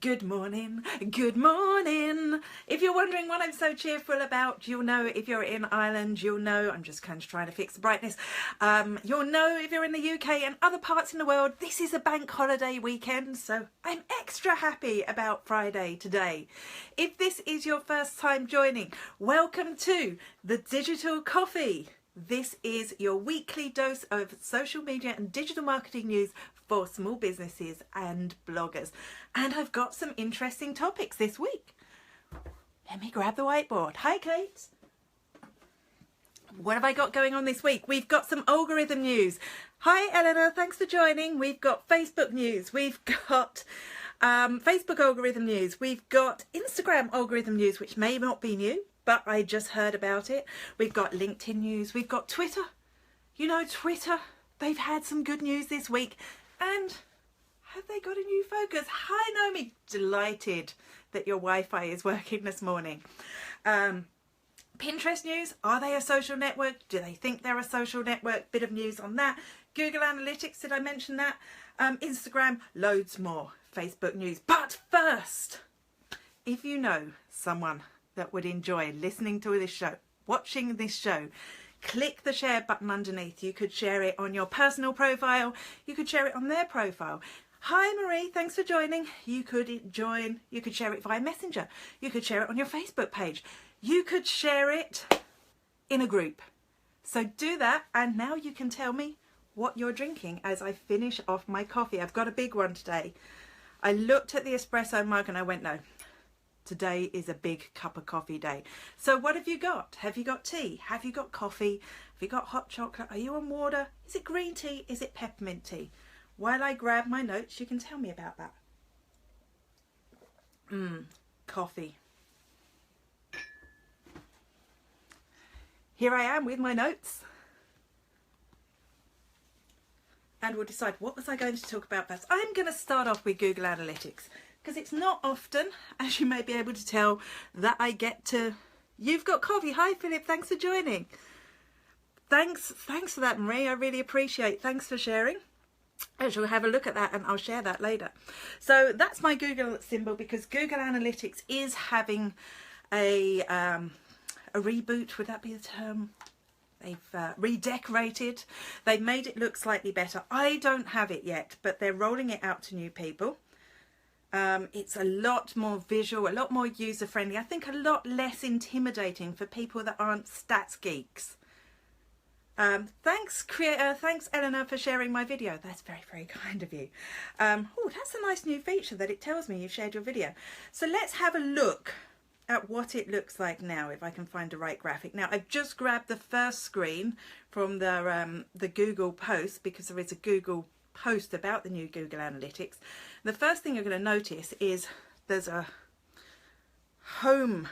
Good morning, good morning. If you're wondering what I'm so cheerful about, you'll know if you're in Ireland, you'll know, I'm just kind of trying to fix the brightness. You'll know if you're in the UK and other parts in the world, this is a bank holiday weekend, so I'm extra happy about Friday today. If this is your first time joining, welcome to the Digital Coffee. This is your weekly dose of social media and digital marketing news for small businesses and bloggers. And I've got some interesting topics this week. Let me grab the whiteboard. Hi, Kate. What have I got going on this week? We've got some algorithm news. Hi, Eleanor. Thanks for joining. We've got Facebook news. We've got Facebook algorithm news. We've got Instagram algorithm news, which may not be new, but I just heard about it. We've got LinkedIn news. We've got Twitter. You know, Twitter, they've had some good news this week. And have they got a new focus? Hi, Naomi. Delighted that your Wi-Fi is working this morning. Pinterest news. Are they a social network? Do they think they're a social network? Bit of news on that. Google Analytics, did I mention that? Instagram, loads more. Facebook news. But first, if you know someone that would enjoy listening to this show, watching this show, click the share button underneath. You could share it on your personal profile. You could share it on their profile. Hi Marie, thanks for joining. You could share it via Messenger. You could share it on your Facebook page. You could share it in a group. So do that, and now you can tell me what you're drinking as I finish off my coffee. I've got a big one today. I looked at the espresso mug and I went, no. Today is a big cup of coffee day. So what have you got? Have you got tea? Have you got coffee? Have you got hot chocolate? Are you on water? Is it green tea? Is it peppermint tea? While I grab my notes, you can tell me about that. Coffee. Here I am with my notes. And we'll decide what was I going to talk about first. I'm going to start off with Google Analytics, because it's not often, as you may be able to tell, that I get to... You've got coffee. Hi, Philip. Thanks for joining. Thanks for that, Marie. I really appreciate it. Thanks for sharing. I shall have a look at that and I'll share that later. So that's my Google symbol, because Google Analytics is having a reboot. Would that be the term? They've redecorated. They've made it look slightly better. I don't have it yet, but they're rolling it out to new people. It's a lot more visual, a lot more user-friendly. I think a lot less intimidating for people that aren't stats geeks. Thanks Eleanor for sharing my video. That's very, very kind of you. Oh, that's a nice new feature that it tells me you've shared your video. So let's have a look at what it looks like now, if I can find the right graphic. Now, I've just grabbed the first screen from the Google post, because there is a Google post about the new Google Analytics. The first thing you're going to notice is there's a home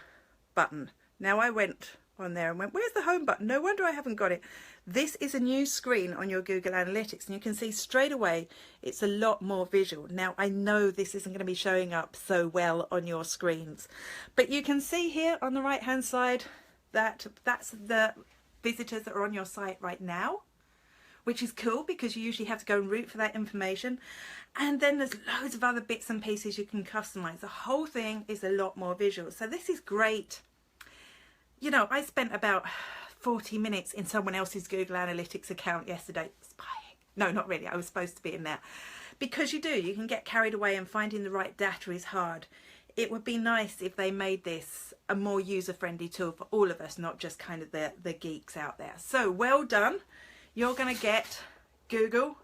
button. Now I went on there and went, where's the home button? No wonder I haven't got it. This is a new screen on your Google Analytics, and you can see straight away it's a lot more visual. Now I know this isn't going to be showing up so well on your screens, but you can see here on the right hand side that that's the visitors that are on your site right now, which is cool because you usually have to go and root for that information. And then there's loads of other bits and pieces you can customize. The whole thing is a lot more visual. So this is great. You know, I spent about 40 minutes in someone else's Google Analytics account yesterday spying. No, not really. I was supposed to be in there. Because you can get carried away, and finding the right data is hard. It would be nice if they made this a more user-friendly tool for all of us, not just kind of the geeks out there. So well done. You're going to get Google.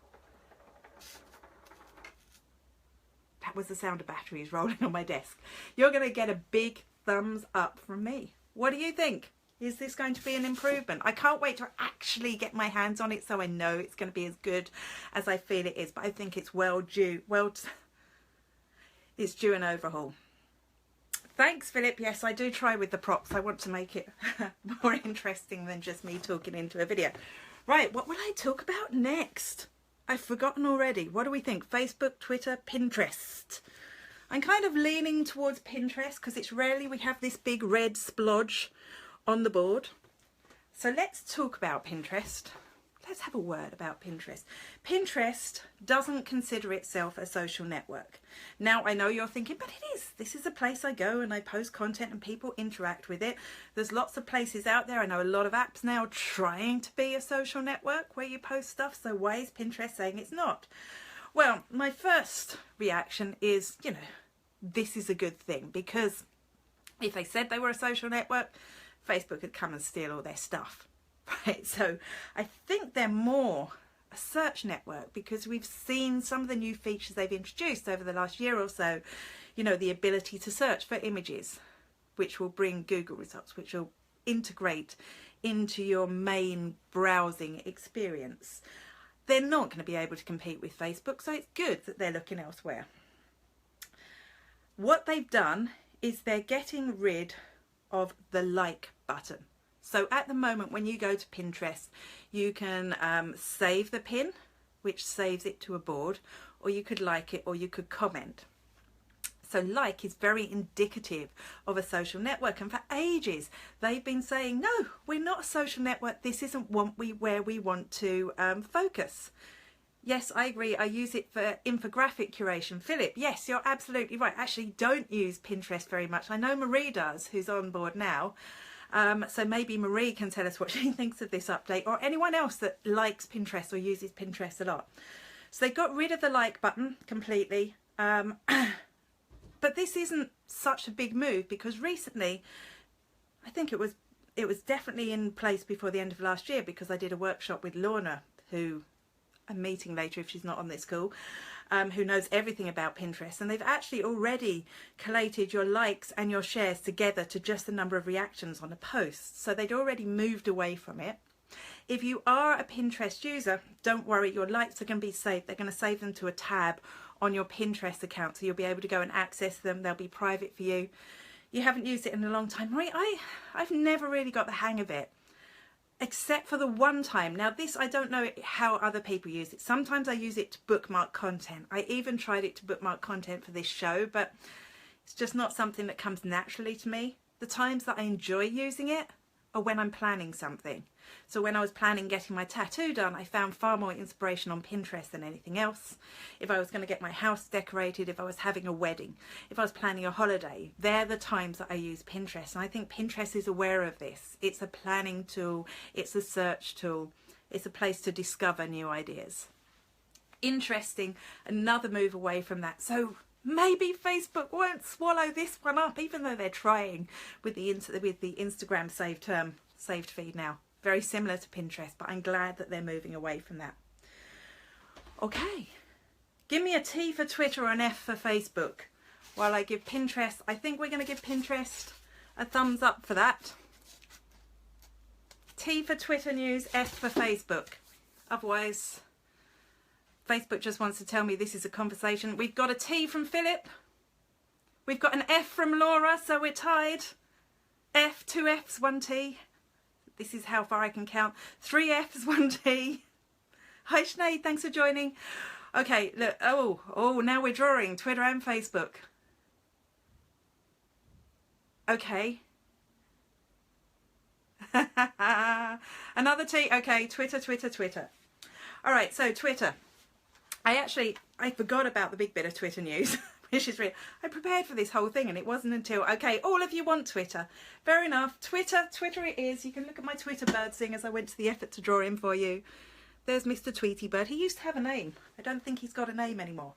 That was the sound of batteries rolling on my desk. You're going to get a big thumbs up from me. What do you think? Is this going to be an improvement? I can't wait to actually get my hands on it, so I know it's going to be as good as I feel it is. But I think it's it's due an overhaul. Thanks, Philip. Yes, I do try with the props. I want to make it more interesting than just me talking into a video. Right, what will I talk about next? I've forgotten already. What do we think? Facebook, Twitter, Pinterest. I'm kind of leaning towards Pinterest because it's rarely we have this big red splodge on the board. So let's talk about Pinterest. let's have a word about Pinterest. Pinterest doesn't consider itself a social network. Now, I know you're thinking, but it is. This is a place I go and I post content and people interact with it. There's lots of places out there. I know a lot of apps now trying to be a social network where you post stuff. So why is Pinterest saying it's not? Well, my first reaction is, you know, this is a good thing, because if they said they were a social network, Facebook would come and steal all their stuff, right? So I think they're more a search network, because we've seen some of the new features they've introduced over the last year or so, you know, the ability to search for images, which will bring Google results, which will integrate into your main browsing experience. They're not going to be able to compete with Facebook, so it's good that they're looking elsewhere. What they've done is they're getting rid of the like button. So at the moment, when you go to Pinterest, you can save the pin, which saves it to a board, or you could like it, or you could comment. So like is very indicative of a social network, and for ages they've been saying, no, we're not a social network, this isn't where we want to focus. Yes, I agree, I use it for infographic curation. Philip, yes, you're absolutely right. Actually, don't use Pinterest very much. I know Marie does, who's on board now. So maybe Marie can tell us what she thinks of this update, or anyone else that likes Pinterest or uses Pinterest a lot. So they got rid of the like button completely. But this isn't such a big move, because recently, I think it was definitely in place before the end of last year, because I did a workshop with Lorna, who I'm meeting later if she's not on this call, who knows everything about Pinterest, and they've actually already collated your likes and your shares together to just the number of reactions on a post. So they'd already moved away from it. If you are a Pinterest user, don't worry, your likes are going to be saved. They're going to save them to a tab on your Pinterest account, so you'll be able to go and access them. They'll be private for you. You haven't used it in a long time. Marie, I've never really got the hang of it, except for the one time. Now this, I don't know how other people use it. Sometimes I use it to bookmark content. I even tried it to bookmark content for this show, but it's just not something that comes naturally to me. The times that I enjoy using it are when I'm planning something. So when I was planning getting my tattoo done, I found far more inspiration on Pinterest than anything else. If I was going to get my house decorated, if I was having a wedding, if I was planning a holiday, they're the times that I use Pinterest. And I think Pinterest is aware of this. It's a planning tool, it's a search tool, it's a place to discover new ideas. Interesting, another move away from that. So maybe Facebook won't swallow this one up, even though they're trying with the Instagram saved feed now. Very similar to Pinterest, but I'm glad that they're moving away from that. Okay, give me a T for Twitter or an F for Facebook while I give Pinterest. I think we're going to give Pinterest a thumbs up for that. T for Twitter news, F for Facebook. Otherwise, Facebook just wants to tell me this is a conversation. We've got a T from Philip. We've got an F from Laura, so we're tied. F, 2 Fs, 1 T. This is how far I can count. 3 Fs, 1 T. Hi Sinead, thanks for joining. Okay, look, oh, now we're drawing Twitter and Facebook. Okay. Another T, okay, Twitter. All right, so Twitter. I forgot about the big bit of Twitter news, which is real. I prepared for this whole thing and it wasn't until, okay, all of you want Twitter. Fair enough. Twitter it is. You can look at my Twitter bird seeing as I went to the effort to draw him for you. There's Mr. Tweety Bird. He used to have a name. I don't think he's got a name anymore.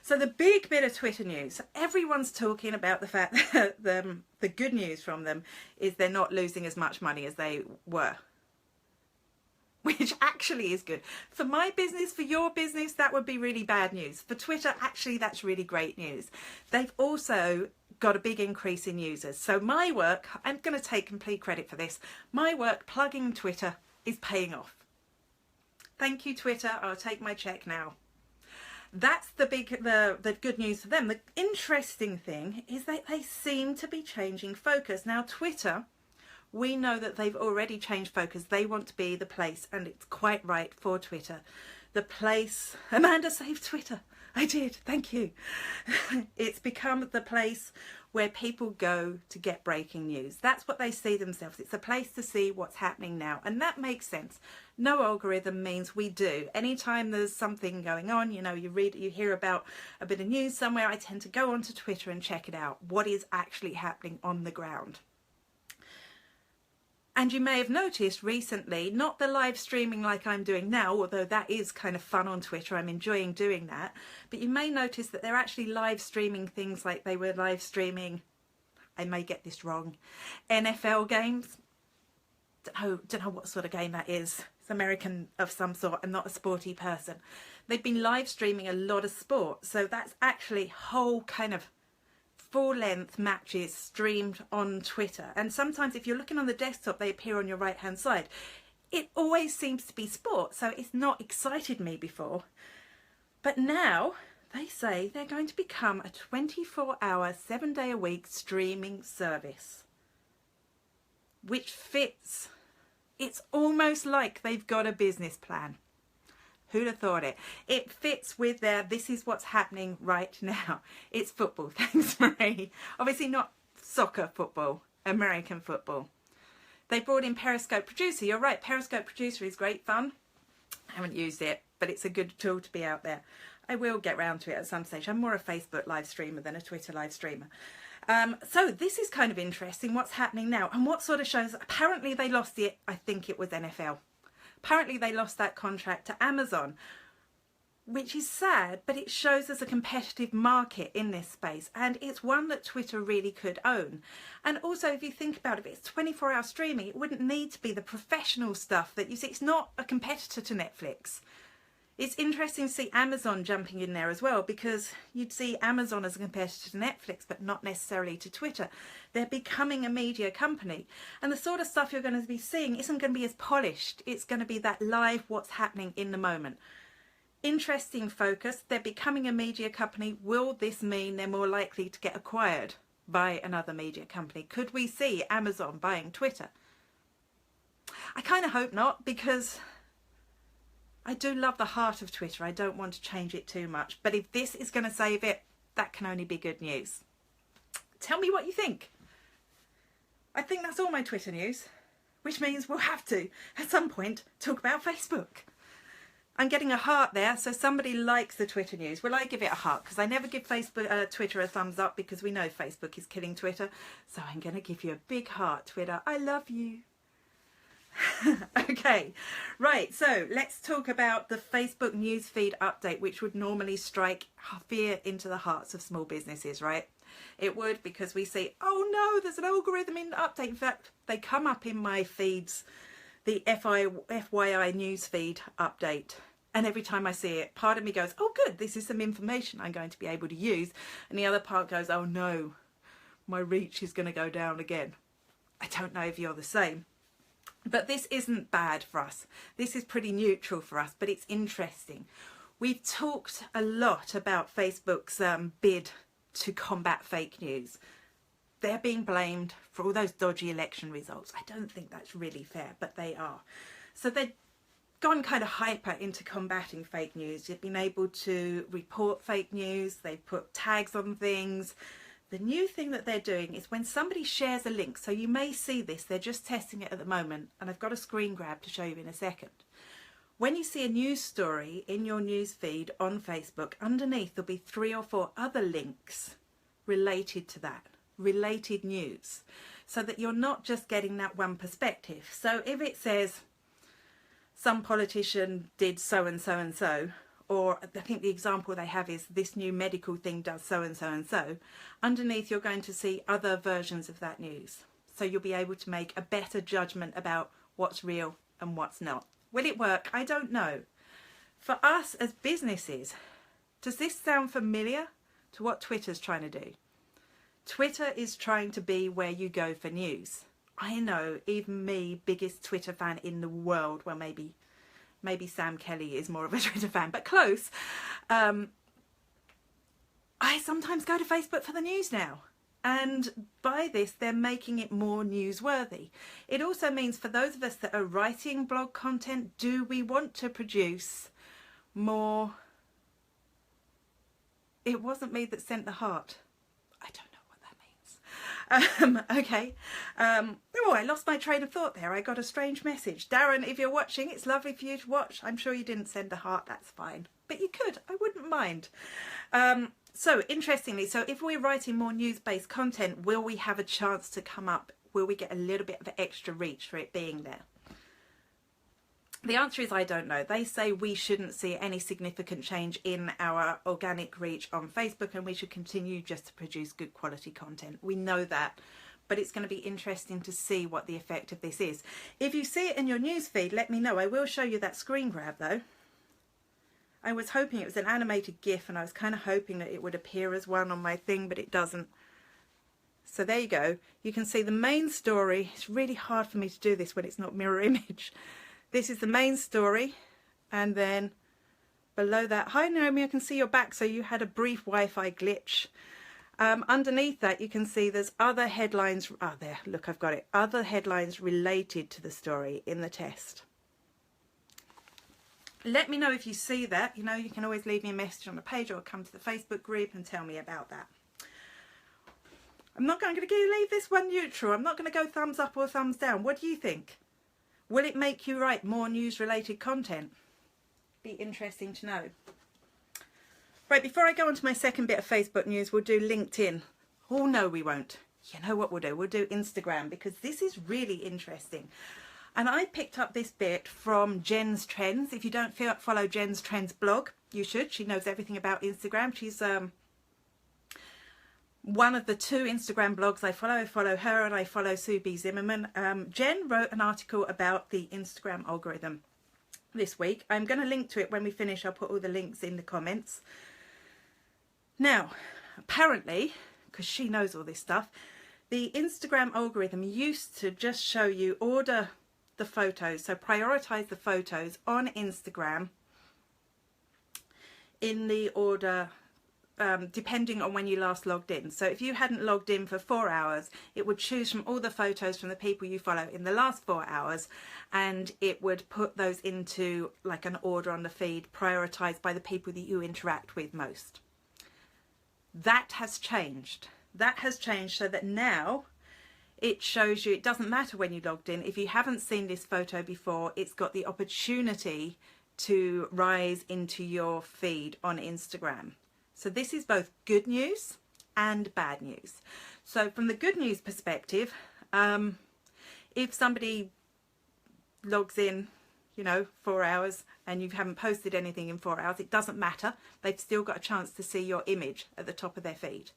So the big bit of Twitter news, everyone's talking about the fact that the good news from them is they're not losing as much money as they were. Which actually is good. For my business, for your business, that would be really bad news. For Twitter, actually, that's really great news. They've also got a big increase in users. So my work, I'm going to take complete credit for this. My work plugging Twitter is paying off. Thank you, Twitter. I'll take my check now. That's the good news for them. The interesting thing is that they seem to be changing focus. Now, Twitter, we know that they've already changed focus. They want to be the place, and it's quite right for Twitter. The place, Amanda saved Twitter. I did, thank you. It's become the place where people go to get breaking news. That's what they see themselves. It's a place to see what's happening now. And that makes sense. No algorithm means we do. Anytime there's something going on, you know, you hear about a bit of news somewhere, I tend to go onto Twitter and check it out. What is actually happening on the ground? And you may have noticed recently, not the live streaming like I'm doing now, although that is kind of fun on Twitter, I'm enjoying doing that, but you may notice that they're actually live streaming things like they were live streaming, I may get this wrong, NFL games. Don't know what sort of game that is. It's American of some sort. I'm not a sporty person. They've been live streaming a lot of sport, so that's actually whole kind of full-length matches streamed on Twitter. And sometimes if you're looking on the desktop, they appear on your right hand side. It always seems to be sport, so it's not excited me before. But now they say they're going to become a 24-hour, 7-day-a-week streaming service, which fits. It's almost like they've got a business plan. Who'd have thought it? It fits with their, this is what's happening right now. It's football, thanks Marie. Obviously not soccer football, American football. They brought in Periscope Producer. You're right, Periscope Producer is great fun. I haven't used it, but it's a good tool to be out there. I will get round to it at some stage. I'm more a Facebook live streamer than a Twitter live streamer. So this is kind of interesting, what's happening now. And what sort of shows? Apparently they lost it, I think it was NFL. Apparently they lost that contract to Amazon, which is sad, but it shows us a competitive market in this space, and it's one that Twitter really could own. And also, if you think about it, if it's 24-hour streaming, it wouldn't need to be the professional stuff that you see. It's not a competitor to Netflix. It's interesting to see Amazon jumping in there as well, because you'd see Amazon as a competitor to Netflix, but not necessarily to Twitter. They're becoming a media company. And the sort of stuff you're going to be seeing isn't going to be as polished. It's going to be that live, what's happening in the moment. Interesting focus. They're becoming a media company. Will this mean they're more likely to get acquired by another media company? Could we see Amazon buying Twitter? I kind of hope not, because I do love the heart of Twitter. I don't want to change it too much. But if this is going to save it, that can only be good news. Tell me what you think. I think that's all my Twitter news, which means we'll have to, at some point, talk about Facebook. I'm getting a heart there, so somebody likes the Twitter news. Will I give it a heart? Because I never give Twitter a thumbs up, because we know Facebook is killing Twitter. So I'm going to give you a big heart, Twitter. I love you. Okay, right, so let's talk about the Facebook newsfeed update, which would normally strike fear into the hearts of small businesses, right? It would, because we see, oh no, there's an algorithm in the update. In fact, they come up in my feeds, the FYI newsfeed update. And every time I see it, part of me goes, oh good, this is some information I'm going to be able to use. And the other part goes, oh no, my reach is going to go down again. I don't know if you're the same. But this isn't bad for us. This is pretty neutral for us, but it's interesting. We've talked a lot about Facebook's bid to combat fake news. They're being blamed for all those dodgy election results. I don't think that's really fair, but they are. So they've gone kind of hyper into combating fake news. They've been able to report fake news. They've put tags on things. The new thing that they're doing is when somebody shares a link, so you may see this, they're just testing it at the moment, and I've got a screen grab to show you in a second. When you see a news story in your news feed on Facebook, underneath there'll be 3 or 4 other links related to that, related news, so that you're not just getting that one perspective. So if it says some politician did so and so and so, or I think the example they have is this new medical thing does so and so and so, underneath you're going to see other versions of that news. So you'll be able to make a better judgment about what's real and what's not. Will it work? I don't know. For us as businesses, does this sound familiar to what Twitter's trying to do? Twitter is trying to be where you go for news. I know, even me, biggest Twitter fan in the world, well maybe Sam Kelly is more of a Twitter fan, but close. I sometimes go to Facebook for the news now. And by this, they're making it more newsworthy. It also means for those of us that are writing blog content, do we want to produce more It wasn't me that sent the heart. I don't know what that means. Okay. Oh, I lost my train of thought there. I got a strange message. Darren, if you're watching, it's lovely for you to watch. I'm sure you didn't send a heart. That's fine. But you could. I wouldn't mind. So, interestingly, so if we're writing more news-based content, will we have a chance to come up? Will we get a little bit of extra reach for it being there? The answer is I don't know. They say we shouldn't see any significant change in our organic reach on Facebook, and we should continue just to produce good quality content. We know that, but it's going to be interesting to see what the effect of this is. If you see it in your news feed, let me know. I will show you that screen grab though. I was hoping it was an animated GIF, and I was kind of hoping that it would appear as one on my thing, but it doesn't. So there you go. You can see the main story. It's really hard for me to do this when it's not mirror image. This is the main story, and then below that, hi Naomi, I can see your back, so you had a brief Wi-Fi glitch. Underneath that you can see there's other headlines, there, look, I've got it, other headlines related to the story in the test. Let me know if you see that. You know, you can always leave me a message on the page or come to the Facebook group and tell me about that. I'm not going to leave this one neutral. I'm not going to go thumbs up or thumbs down. What do you think? Will it make you write more news-related content? Be interesting to know. Right, before I go on to my second bit of Facebook news, we'll do LinkedIn. Oh, no, we won't. You know what we'll do? We'll do Instagram, because this is really interesting. And I picked up this bit from Jen's Trends. If you don't follow Jen's Trends blog, you should. She knows everything about Instagram. She's one of the two Instagram blogs I follow. I follow her and I follow Sue B. Zimmerman. Jen wrote an article about the Instagram algorithm this week. I'm going to link to it when we finish. I'll put all the links in the comments. Now, apparently, because she knows all this stuff, the Instagram algorithm used to just show you order the photos. So prioritize the photos on Instagram in the order depending on when you last logged in. So if you hadn't logged in for 4 hours, it would choose from all the photos from the people you follow in the last 4 hours, and it would put those into like an order on the feed, prioritized by the people that you interact with most. That has changed. That has changed so that now it shows you, it doesn't matter when you logged in. If you haven't seen this photo before, it's got the opportunity to rise into your feed on Instagram. So this is both good news and bad news. So from the good news perspective, if somebody logs in, 4 hours and you haven't posted anything in 4 hours, it doesn't matter. They've still got a chance to see your image at the top of their feed.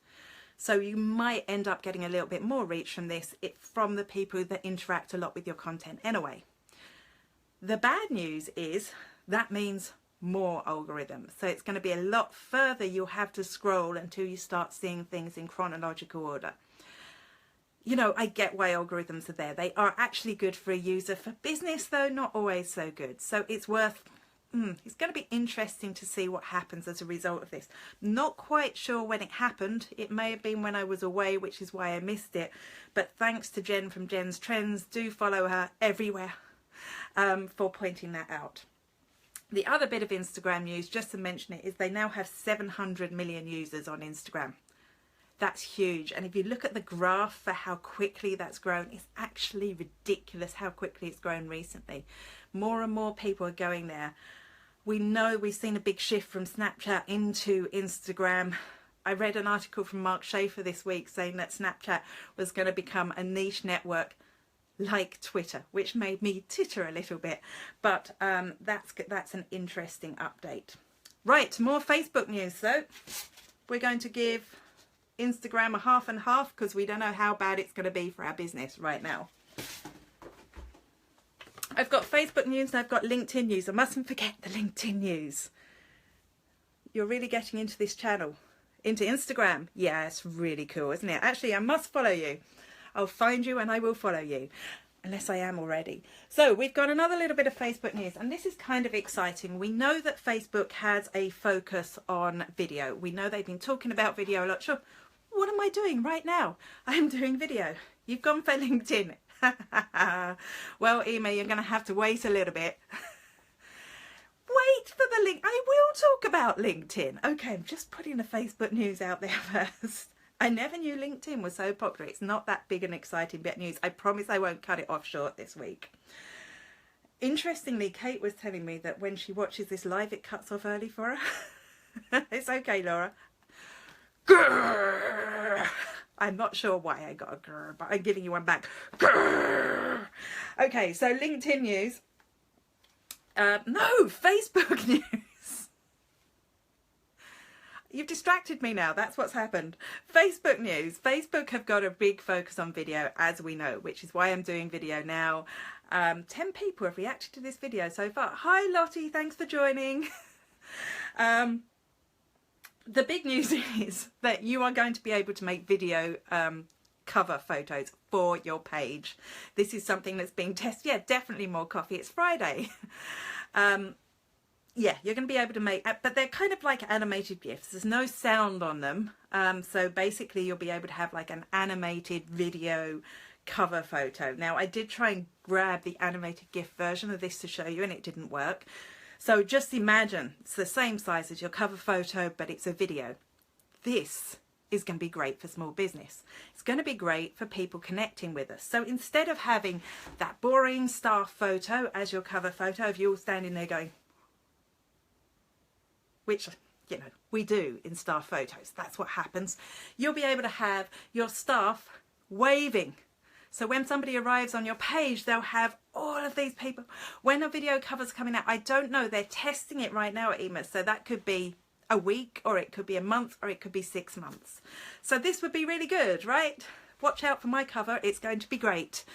So you might end up getting a little bit more reach from this, from the people that interact a lot with your content anyway. The bad news is that means more algorithms. So it's going to be a lot further you'll have to scroll until you start seeing things in chronological order. I get why algorithms are there. They are actually good for a user. For business, though, not always so good. So it's worth, it's going to be interesting to see what happens as a result of this. Not quite sure when it happened. It may have been when I was away, which is why I missed it. But thanks to Jen from Jen's Trends. Do follow her everywhere for pointing that out. The other bit of Instagram news, just to mention it, is they now have 700 million users on Instagram. That's huge. And if you look at the graph for how quickly that's grown, it's actually ridiculous how quickly it's grown recently. More and more people are going there. We know we've seen a big shift from Snapchat into Instagram. I read an article from Mark Schaefer this week saying that Snapchat was going to become a niche network like Twitter, which made me titter a little bit, but that's an interesting update. Right, more Facebook news. So we're going to give Instagram a half and half because we don't know how bad it's going to be for our business right now. I've got Facebook news and I've got LinkedIn news. I mustn't forget the LinkedIn news. You're really getting into this channel, into Instagram. Yeah, it's really cool, isn't it? Actually, I must follow you. I'll find you and I will follow you, unless I am already. So we've got another little bit of Facebook news, and this is kind of exciting. We know that Facebook has a focus on video. We know they've been talking about video a lot. Sure, what am I doing right now? I'm doing video. You've gone for LinkedIn. Well, Ema, you're going to have to wait a little bit. wait for the link. I will talk about LinkedIn. Okay, I'm just putting the Facebook news out there first. I never knew LinkedIn was so popular. It's not that big and exciting bit of news. I promise I won't cut it off short this week. Interestingly, Kate was telling me that when she watches this live, it cuts off early for her. It's okay, Laura. Grrr. I'm not sure why I got a grrr, but I'm giving you one back. Grrr. Okay, so LinkedIn news. No, Facebook news. You've distracted me now. That's what's happened. Facebook news. Facebook have got a big focus on video, as we know, which is why I'm doing video now. 10 people have reacted to this video so far. Hi, Lottie. Thanks for joining. The big news is that you are going to be able to make video cover photos for your page. This is something that's being tested. Yeah, definitely more coffee. It's Friday. Yeah, you're going to be able to make, but they're kind of like animated GIFs. There's no sound on them. So basically you'll be able to have like an animated video cover photo. Now I did try and grab the animated GIF version of this to show you and it didn't work. So just imagine it's the same size as your cover photo, but it's a video. This is going to be great for small business. It's going to be great for people connecting with us. So instead of having that boring staff photo as your cover photo of you all standing there going, which, you know, we do in staff photos. That's what happens. You'll be able to have your staff waving. So when somebody arrives on your page, they'll have all of these people. When a video cover's coming out, I don't know. They're testing it right now at EMA. So that could be a week, or it could be a month, or it could be 6 months. So this would be really good, right? Watch out for my cover. It's going to be great.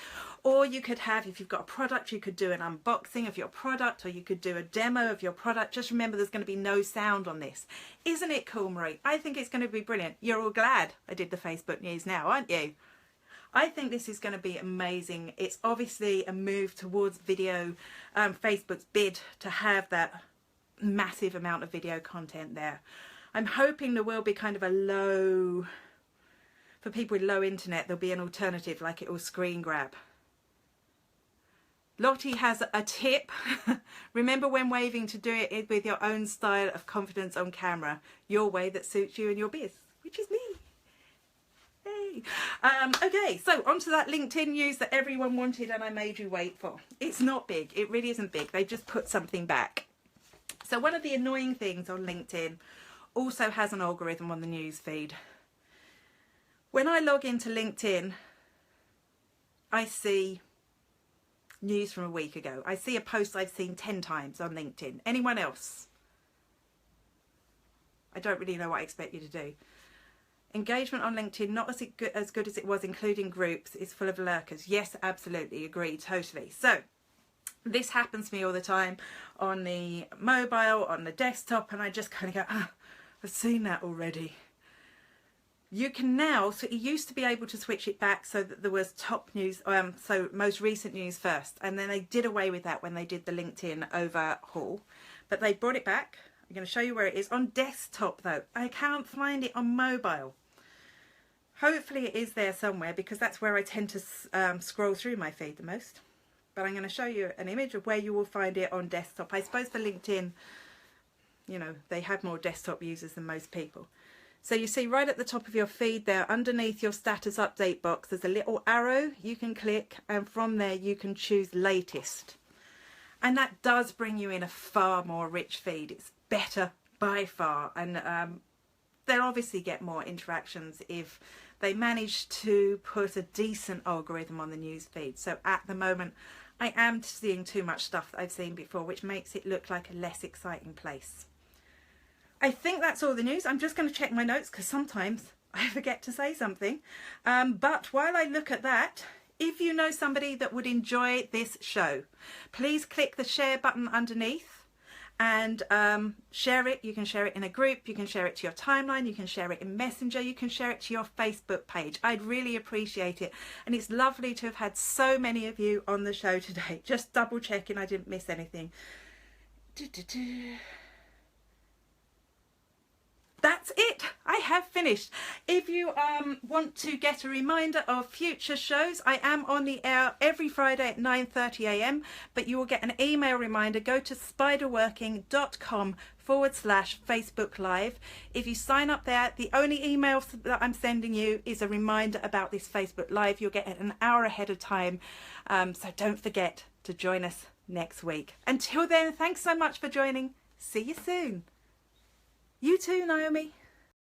Or you could have, if you've got a product, you could do an unboxing of your product, or you could do a demo of your product. Just remember, there's going to be no sound on this. Isn't it cool, Marie? I think it's going to be brilliant. You're all glad I did the Facebook news now, aren't you? I think this is going to be amazing. It's obviously a move towards video, Facebook's bid to have that massive amount of video content there. I'm hoping there will be kind of a low, for people with low internet, there'll be an alternative, like it will screen grab. Lottie has a tip. Remember when waving to do it with your own style of confidence on camera, your way that suits you and your biz, which is me. Hey. Okay, so onto that LinkedIn news that everyone wanted and I made you wait for. It's not big. It really isn't big. They just put something back. So one of the annoying things on LinkedIn also has an algorithm on the news feed. When I log into LinkedIn, I see news from a week ago. I see a post I've seen 10 times on LinkedIn. Anyone else? I don't really know what I expect you to do. Engagement on LinkedIn, not as good as it was, including groups, is full of lurkers. Yes, absolutely, agree, totally. So this happens to me all the time on the mobile, on the desktop, and I just kind of go, ah, I've seen that already. You can now, so you used to be able to switch it back so that there was top news, so most recent news first, and then they did away with that when they did the LinkedIn overhaul, but they brought it back. I'm going to show you where it is on desktop though. I can't find it on mobile. Hopefully it is there somewhere because that's where I tend to scroll through my feed the most. But I'm going to show you an image of where you will find it on desktop. I suppose for LinkedIn, you know, they have more desktop users than most people. So you see right at the top of your feed there, underneath your status update box, there's a little arrow you can click, and from there you can choose latest. And that does bring you in a far more rich feed. It's better by far. And they'll obviously get more interactions if they manage to put a decent algorithm on the news feed. So at the moment, I am seeing too much stuff that I've seen before, which makes it look like a less exciting place. I think that's all the news. I'm just going to check my notes because sometimes I forget to say something. But while I look at that, if you know somebody that would enjoy this show, please click the share button underneath and share it. You can share it in a group, you can share it to your timeline, you can share it in Messenger, you can share it to your Facebook page. I'd really appreciate it. And it's lovely to have had so many of you on the show today. Just double checking I didn't miss anything. that's it. I have finished. If you want to get a reminder of future shows, I am on the air every Friday at 9:30 a.m. but you will get an email reminder. Go to spiderworking.com/Facebook Live. If you sign up there, the only email that I'm sending you is a reminder about this Facebook Live. You'll get it an hour ahead of time, so don't forget to join us next week. Until then, thanks so much for joining. See you soon. You too, Naomi.